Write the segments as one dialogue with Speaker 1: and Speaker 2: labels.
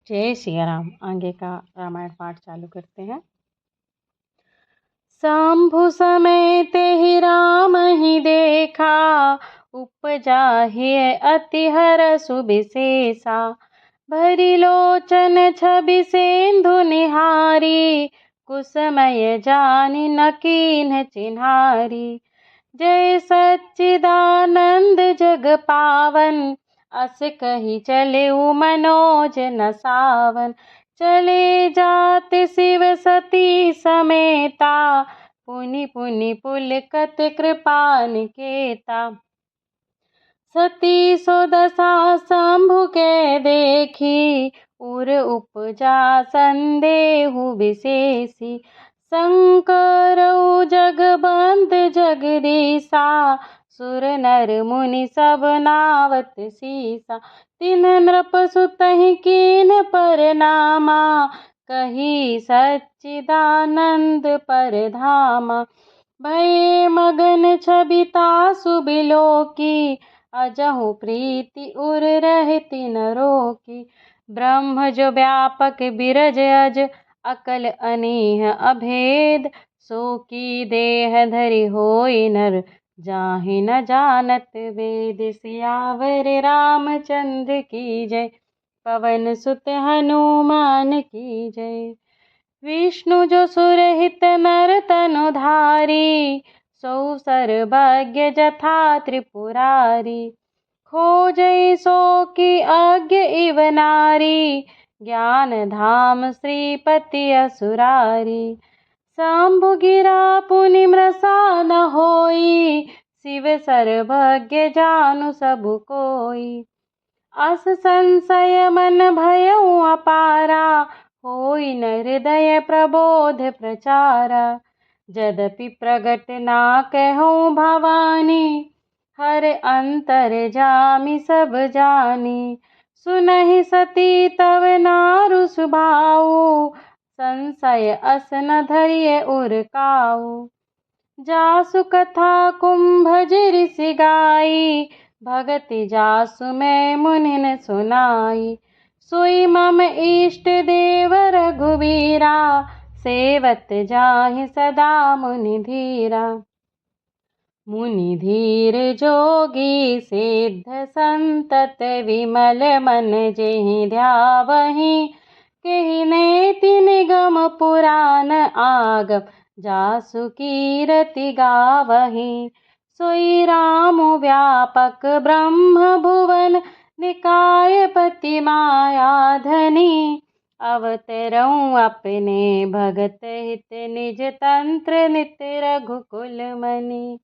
Speaker 1: जय सिया राम। आगे का रामायण पाठ चालू करते हैं। शंभु समेत ही राम ही देखा, उपजा ही अति हरषु विशेषा। भरी लोचन छवि सेंधु निहारी, कुसमय जानि न कीन्ह चिन्हारी। जय सच्चिदानंद जग पावन, अस कही चले मनोज न सावन। चले जात शिव सती समेता, पुनि पुनि पुलकत कृपा निकेता। सती सो दशा शंभु के देखी, उर उपजा संदेहु विशेषी। शंकरऊ जगबंद जगदीशा, सुर नर मुनि सब नावत सीसा। तिन्ह नृप सुतहि कीन्ह परनामा, कही सच्चिदानंद परधामा। भये मगन छवि तासु बिलोकी, अजहु प्रीति उर रहति न रोकी। ब्रह्म जो व्यापक बिरज अज, अकल अनीह अभेद। सो की देह धरि होई नर, जाहि न जानत वेद। सियावर रामचंद्र की जय, पवन सुत हनुमान की जय। विष्णु जो सुरहित नर तनु धारी, सौ सर्वज्ञ जथा त्रिपुरारी। खोजै सो की अज्ञ इव नारी, ज्ञान धाम श्रीपति असुरारी। शंभु गिरा पुनि मृषा न होई, शिव सर्वज्ञ जानु सब कोई। अस संशय मन भयउ अपारा, होई न हृदय प्रबोध प्रचारा। यद्यपि प्रगट ना कहूँ भवानी, हर अंतर जामि सब जानी। सुनहि सती तव नारु सुभाऊ, संशय अस न धरिय उर काऊ। जासु कथा कुंभज ऋषि गाई, भगति जासु मैं मुनिन सुनाई। सोई मम इष्ट देव रघुवीरा, सेवत जाहि सदा मुनि धीरा। मुनि धीर जोगी सिद्ध संतत, विमल मन जेहि ध्यावहि। केहि नेति निगम पुराण आगम, जासु कीरति गावहि। सोई राम व्यापक ब्रह्म भुवन, निकाय पति माया धनी। अवतरऊँ अपने भगत हित, निज तंत्र नित रघुकुल मनि।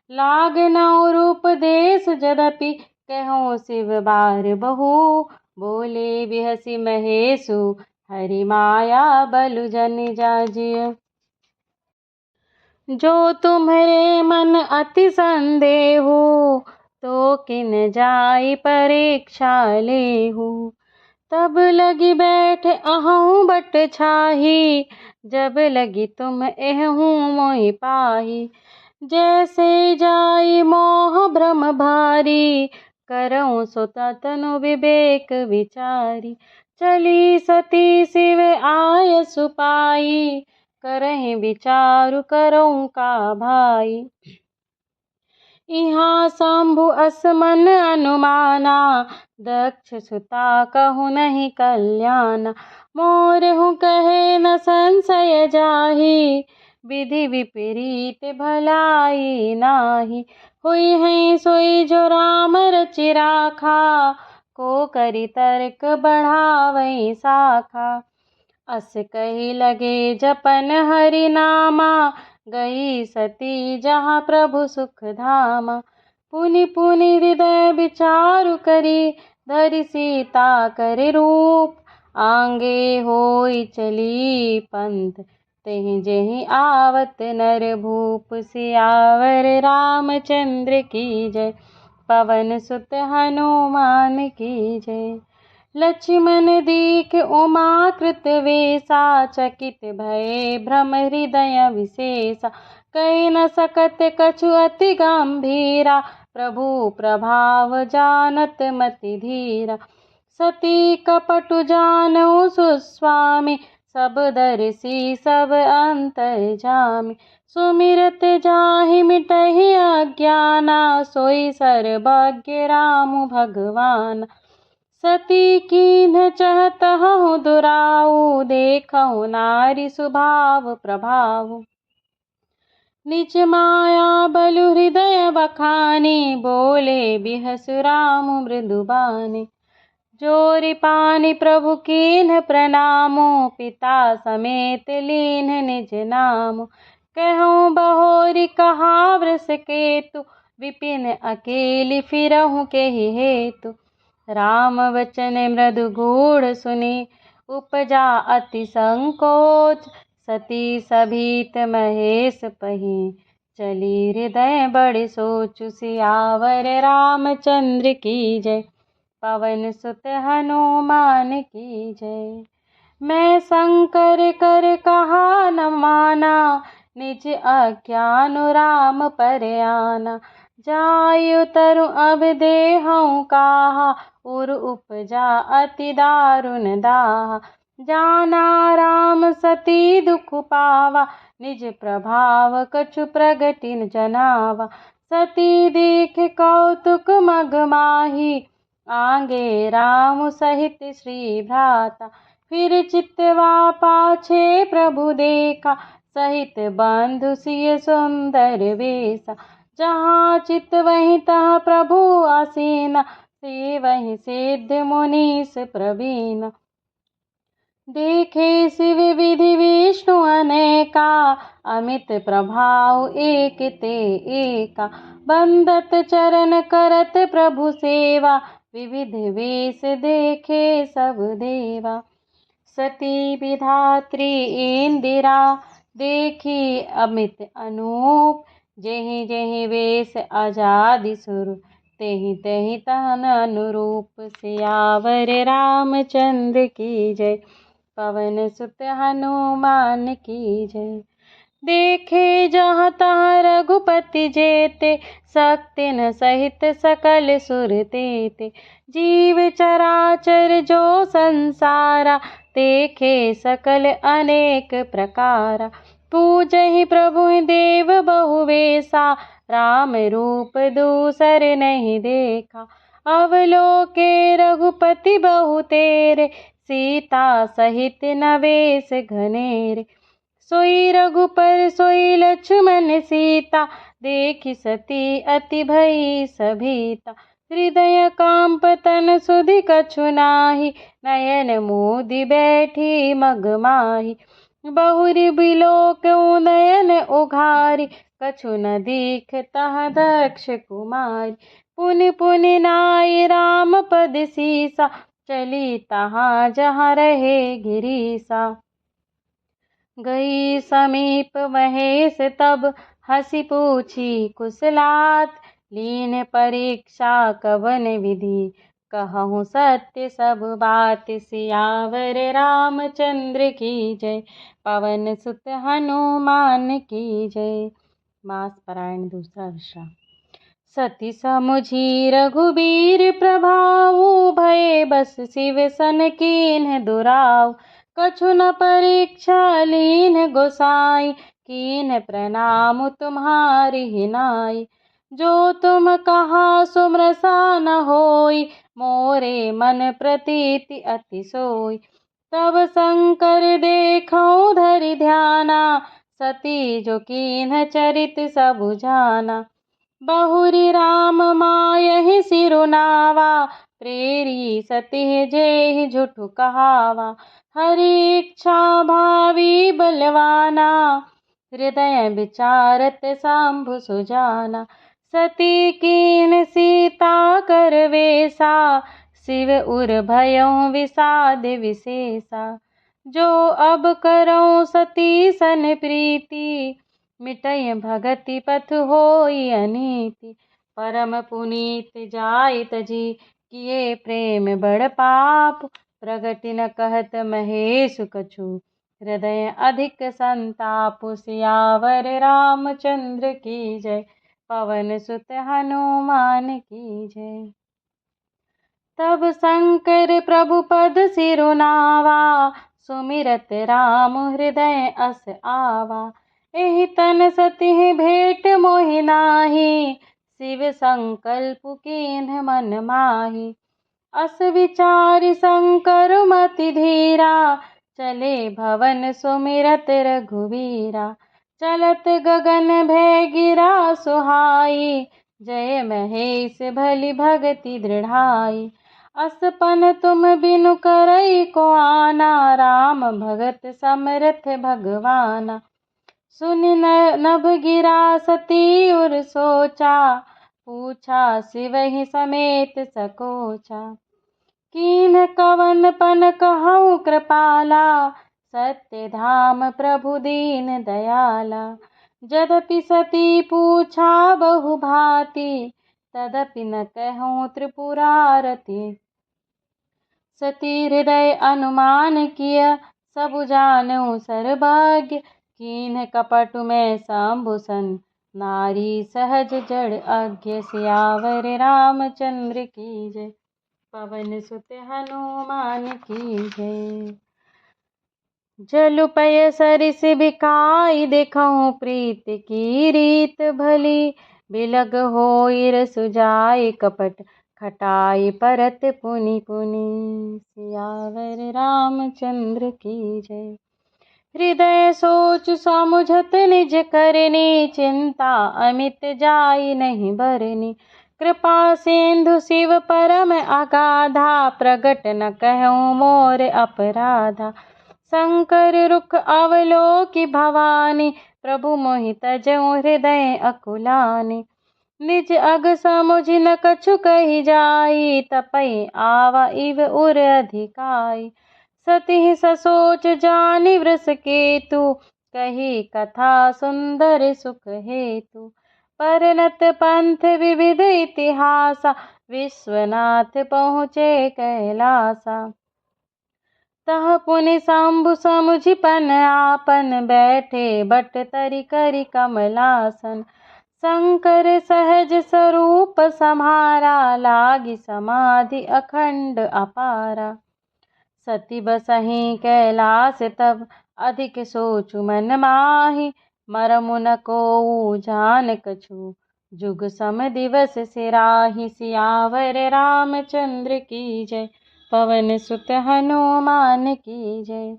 Speaker 1: लागनऊ रूप देश यद्यपि, कहूँ शिव बार बहु। बोले बिहसि महेशु, हरि माया बलु जन जाजिय। जो तुम्हरे मन अति संदेहु, तो किन जाई परीक्षा लेहु। तब लगी बैठ अहूँ बट छाही, जब लगी तुम एहूँ मोहि पाही। जैसे जाई मोह भ्रम भारी, करऊँ सो तनु विवेक विचारी। चली सती शिव आय सुपाई, करहि विचारु करऊँ का भाई। इहाँ शंभु अस मन अनुमाना, दक्ष सुता कहूँ नहीं कल्याण। मोरहु कहे न संशय जाहि, विधि विपरीत भलाई नाही। हुई है सोई जो राम रचि राखा, को करि तर्क बढ़ावै शाखा। अस कही लगे जपन हरि नामा, गई सती जहाँ प्रभु सुख धामा। पुनि पुनि हृदय विचारु करी, धरि सीता करे रूप। आंगे होई चली पंथ, तेहि जेहि आवत नर भूप। सियावर रामचंद्र की जय, पवन सुत हनुमान की जय। लक्ष्मण दीख उमा कृत वेसा, चकित भये भ्रम हृदय विशेषा। कहि न सकत कछु अति गंभीरा, प्रभु प्रभाव जानत मति धीरा। सती कपटु जानऊ सुस्वामी, सब दर्शी सब अंतर्जामी। सुमिरत जाहि मिटहि अज्ञाना, सोई सर्वज्ञ राम भगवान। सती कीन्ह चहतहु दुराऊ, देखहु नारी स्वभाव प्रभाव। निज माया बलु हृदय बखानी, बोले बिहसु राम मृदुबानी। जोरि पानि प्रभु कीन्ह प्रणामो, पिता समेत लीन्ह निज नामो। कहूँ बहोरी कहावर सकेतु, विपिन अकेली फिरहु केहि हेतु। राम वचन मृदु गूढ़ सुनी, उपजा अति संकोच। सती सभीत महेश पही, चली हृदय बड़े सोचु। सियावर रामचंद्र की जय, पवन सुत हनुमान की जय। मैं शंकर कर कहा न माना, निज आज्ञान राम पर आना। जायु तरु अब देहऊँ काहा, उर उपजा अति दारुण दाहा। जाना राम सती दुख पावा, निज प्रभाव कछु प्रगति न जनावा। सती देख कौतुक मग माही, आगे राम सहित श्री भ्राता। फिर चितवा पाछे प्रभु देखा, सहित बंधु सिय सुंदर वेसा। जहाँ चित वहीं तहाँ प्रभु आसीना, से वहीं सिद्ध मुनीस प्रवीण। देखे शिव विधि विष्णु अनेका, अमित प्रभाव एक ते एका। बंदत चरण करत प्रभु सेवा, विविध वेश देखे सब देवा। सती विधात्री इंदिरा, देखी अमित अनूप। जेहि जेहि वेश आजादि सुर, तेहि तेहि तहन अनुरूप। सियावर रामचंद्र की जय, पवन सुत हनुमान की जय। देखे जहाँ तहाँ रघुपति जेते, शक्ति न सहित सकल सुर तेते। जीव चराचर जो संसारा, देखे सकल अनेक प्रकारा। पूजहि प्रभु देव बहु वेसा, राम रूप दूसर नहीं देखा। अवलोके रघुपति बहु तेरे, सीता सहित नवेश घनेरे। सोई रघुपर सोई लक्ष्मण सीता, देखि सती अति भई सभीता। हृदय कांप तन सुधि कछु नाही, नयन मोदि बैठी मग माही। बहुरी बिलोकऊ नयन उघारी, कछु न दीख तहाँ दक्ष कुमारी। पुनि पुनि नाई राम पद सीसा, चली तहाँ जहाँ रहे गिरीसा। गई समीप महेश तब, हंसी पूछी कुशलात। लीन परीक्षा कवन विधि, कहूँ सत्य सब बात। सियावर रामचंद्र की जय, पवन सुत हनुमान की जय। मास पारायण दूसरा विश्राम। सती समुझी रघुबीर प्रभाऊ, भये बस शिव सन कीन्ह दुराऊ। कछु न परीक्षा लीन गोसाई, कीन्ह प्रणाम तुम्हारी हिनाई। जो तुम कहा सुमरसा न होई, मोरे मन प्रतीति अति सोई। तब शंकर देखऊँ धरि ध्याना, सती जो कीन्ह चरित सबु जाना। बहुरी राम मायहि सिरुनावा, प्रेरी सती जेहि झूठु कहावा। हरि इच्छा भावी बलवाना, हृदय विचारत शंभु सुजाना। सती कीन्ह सीता कर वेसा, शिव उर भयऊँ विषाद विशेषा। जो अब करऊँ सती सन प्रीति, मिटय भगति पथ होई अनीति। परम पुनीत जाय तजी, किए प्रेम बड़ पाप। प्रगति न कहत महेश कछु, हृदय अधिक संताप। सियावर रामचंद्र की जय, पवन सुत हनुमान की जय। तब शंकर प्रभु पद सिरुनावा, सुमिरत राम हृदय अस आवा। एहि तन सतिह भेंट मोहि नाही, शिव संकल्प कीन्ह मन माही। अस विचारि शंकर मति धीरा, चले भवन सुमिरत रघुवीरा। चलत गगन भय गिरा सुहाई, जय महेश भली भगति दृढ़ाई। असपन तुम बिनु करई को आना, राम भगत समरथ भगवाना। सुनि नभ गिरा सती उर सोचा, पूछा शिवहि समेत सकोचा। कीन्ह कवन पन कहूँ कृपाला, सत्य धाम प्रभु दीन दयाला। यद्यपि सती पूछा बहु भांति, तदपि न कहूँ त्रिपुरारती। सती हृदय अनुमान किया, सबु जानऊ सर्वज्ञ। कीन्ह कपट में शंभुसन, नारी सहज जड़ अज्ञ। सियावर रामचंद्र की जय, पवन सुत हनुमान की जय। जलुपय सरिस बिकाई, देखऊँ प्रीत की रीत भली। बिलग होई रसु जाय, कपट खटाई परत पुनि पुनि। सियावर रामचंद्र की जय। हृदय सोच समुझत निज करनी, चिंता अमित जाई नहीं बरनी। कृपा सिंधु शिव परम अगाधा, प्रगट न कहूँ मोर अपराधा। शंकर रुख अवलोकि भवानी, प्रभु मोहि तजऊँ हृदय अकुलानी। निज अग समुझ न कछु कहि जाई, तपै आवा इव उर अधिकाई। सतिहि ससोच जानि वृष केतु, कही कथा सुंदर सुख हेतु। परनत पंथ विविध इतिहासा, विश्वनाथ पहुँचे कैलासा। तह पुनि शंभु समुझि पन आपन, बैठे बट तरि करि कमलासन। शंकर सहज स्वरूप सम्हारा, लागी समाधि अखंड अपारा। सती बसहि कैलास तब, अधिक सोचु मन माहि। मरमु न कोउ जान कछु, जुग सम दिवस सिराहि। सियावर रामचंद्र की जय, पवन सुत हनुमान की जय।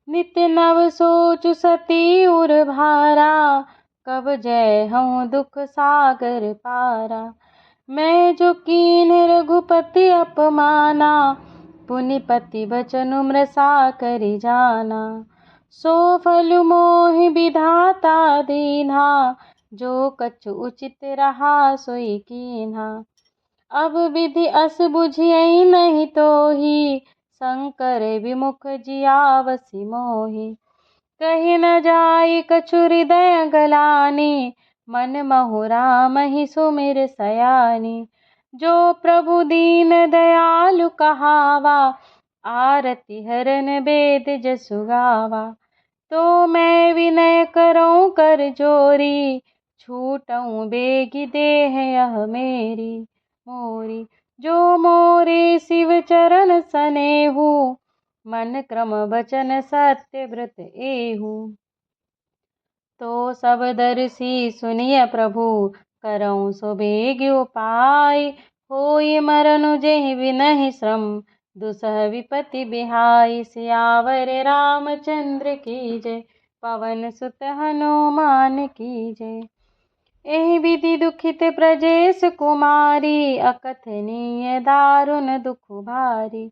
Speaker 1: नित नव सोचु सती उर भारा, कब जय हूँ दुख सागर पारा। मैं जो कीन्ह रघुपति अपमाना, पुनि पति बचनु मृषा करि जाना। सो फल मोहि विधाता दीन्हा, जो कछु उचित रहा सोई कीन्हा। अब विधि अस बुझियहि नहीं तोहि, शंकर विमुख जियावसि मोहि। कहि न जाय कछु हृदय गलानी, मन महु राम ही सुमिर सयानी। जो प्रभु दीन दयालु कहावा, आरति हरन बेद जसु गावा। तो मैं विनय करऊँ कर जोरी, छूटऊँ बेगी देह यह मेरी मोरी। जो मोरे शिव चरण सनेहु, मन क्रम बचन सत्य व्रत एहु। तो सब दर्शी सुनिय प्रभु, करऊँ सो बेग उपाय। होई मरनु जेहि विनहि श्रम, दुसह विपति बिहाई। सियावर रामचंद्र की जय, पवन सुत हनुमान की जय। एहि विधि दुखित ब्रजेश कुमारी, अकथनीय दारुण दुख भारी।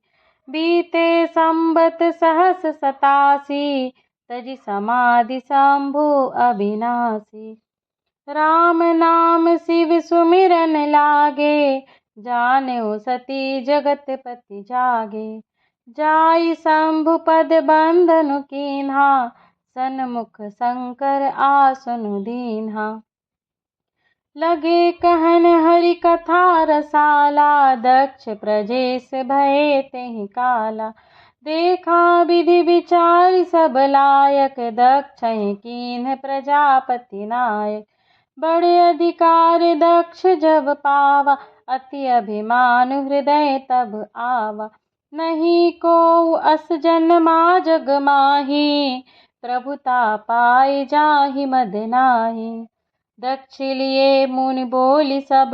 Speaker 1: बीते संबत सहस 87, तजि समाधि शंभु अविनाशी। राम नाम शिव सुमिरन लागे, जानेउ सती जगत पति जागे। जाई शंभु पद बंधनु कीन्हा, सन्मुख शंकर आसनु दीन्हा। लगे कहन हरि कथा रसाला, दक्ष प्रजेश भये तेहि काला। देखा विधि विचारि सब लायक, दक्षहि कीन्ह प्रजापति नायक। बड़े अधिकार दक्ष जब पावा, अति अभिमान हृदय तब आवा। नहीं को अस जन्मा जग माही, प्रभुता पाए जाहि मद नाही। दक्ष लिए मुनि बोली सब,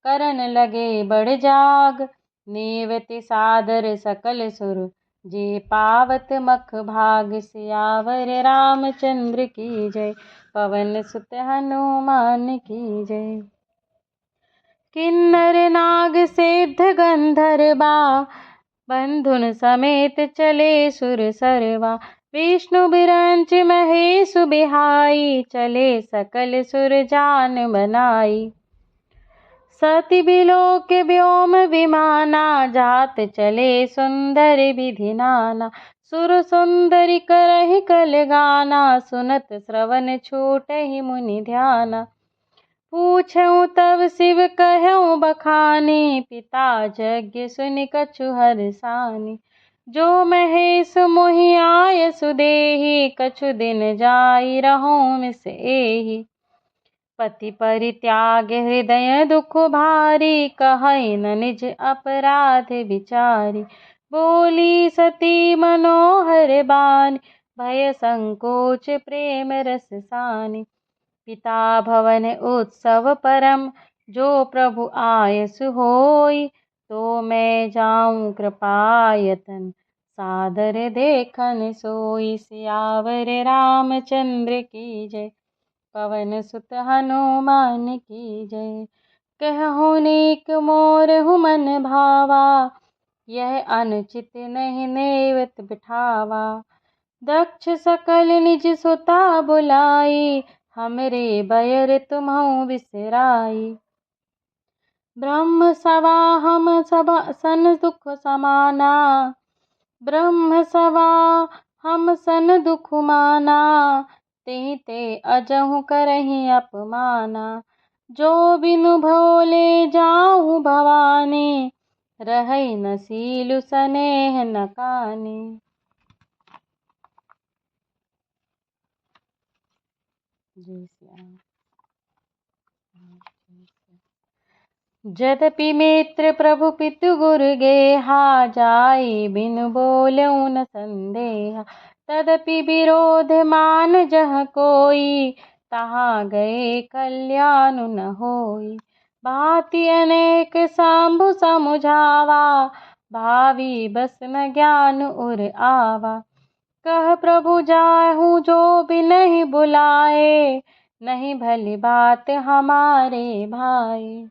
Speaker 1: करन लगे बड़ जाग। नेवति सादर सकल सुर, जे पावत मख भाग। सियावर रामचंद्र की जय, पवन सुत हनुमान की जय। किन्नर नाग सिद्ध गंधर्वा, बंधुन समेत चले सुर सरवा। विष्णु बिरंच महेश बिहाई, चले सकल सुर जान बनाई। सति बिलोक व्योम विमाना, जात चले सुंदर विधि नाना। सुर सुंदरी करहि कल गाना, सुनत श्रवण छूटहि मुनि ध्याना। पूछऊँ तब शिव कहऊँ बखानी, पिता यज्ञ सुनि कछु हरसानी। जो महेश मोहि आय सुदेहि, कछु दिन जाई रहूँ मिस एहि। पति परित्याग हृदय दुख भारी, कहै न निज अपराध विचारी। बोली सती मनोहर बानी, भय संकोच प्रेम रस सानी। पिता भवन उत्सव परम, जो प्रभु आयस होई। तो मैं जाऊं कृपायतन, सादर देखन सोई। सियावर रामचंद्र की जय, पवन सुत हनुमान की जय। कहूँ नेक मोर मन भावा, यह अनुचित नहीं नेवत बिठावा। दक्ष सकल निज सुता बुलाई, हमरे बैर तुम्हु बिसराई। ब्रह्म सभा हम सभा सन दुख समाना, ब्रह्म सभा हम सन दुख माना। ते ते अजहु करहि अपमाना, जो बिनु भोले जाहु भवानी। रहै न सीलु सनेह न कानी। जय श्री राम। यद्यपि मित्र प्रभु पितु गुरु गेहा, जाई बिनु बोलऊ न संदेहा। तदपि विरोध मान जह कोई, तहाँ गए कल्याण न होई। भांति अनेक सांभु समुझावा, भावी बस न ज्ञान उर आवा। कह प्रभु जाहूँ जो बिनहि बुलाए, नहीं भली बात हमारे भाई।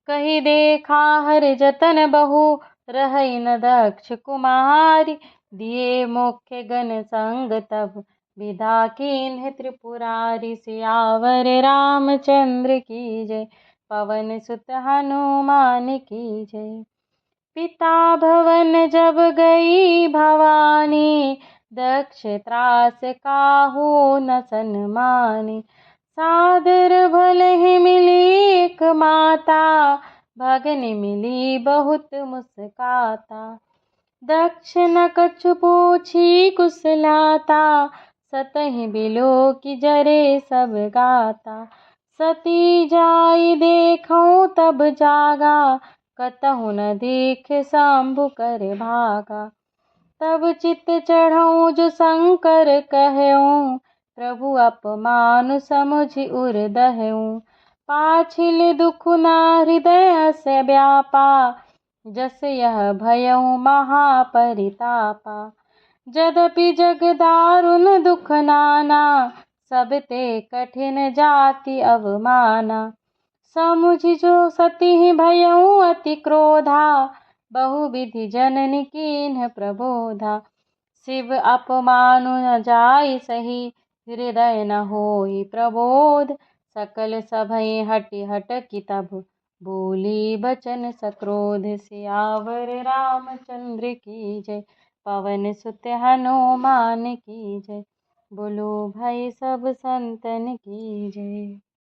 Speaker 1: कही देखा हर जतन बहु, रहै न दक्ष कुमारी। दिए मुख्य गण संग तब, विदा कीन्ह त्रिपुरारी। सियावर रामचंद्र की जय, पवन सुत हनुमान की जय। पिता भवन जब गई भवानी, दक्ष त्रास काहू न सन्मानी। सादर भलहि मिली एक माता, भगनि मिली बहुत मुस्काता। दक्ष न कछु पूछी कुशलाता, सतहि बिलोकि जरे सब गाता। सती जाई देखऊँ तब जागा, कतहु न देख शंभु कर भागा। तब चित चढ़ऊँ जो शंकर कहऊँ, प्रभु अपमानु समुझि उर दहऊँ। पाछिल दुख ना हृदय से व्यापा, जस यह भयऊँ महापरितापा। यद्यपि जग दारुन दुख नाना, सब ते कठिन जाति अवमाना। समुझि जो सती भयऊँ अति क्रोधा, बहुविधि जननी कीन्ह प्रबोधा। शिव अपमानु न जाय सही, हृदय न होई प्रबोध। सकल सभै हटि हटकि तब, बोली बचन सक्रोध। सियावर रामचंद्र की जय, पवन सुत हनुमान की जय। बोलो भाई सब संतन की जय।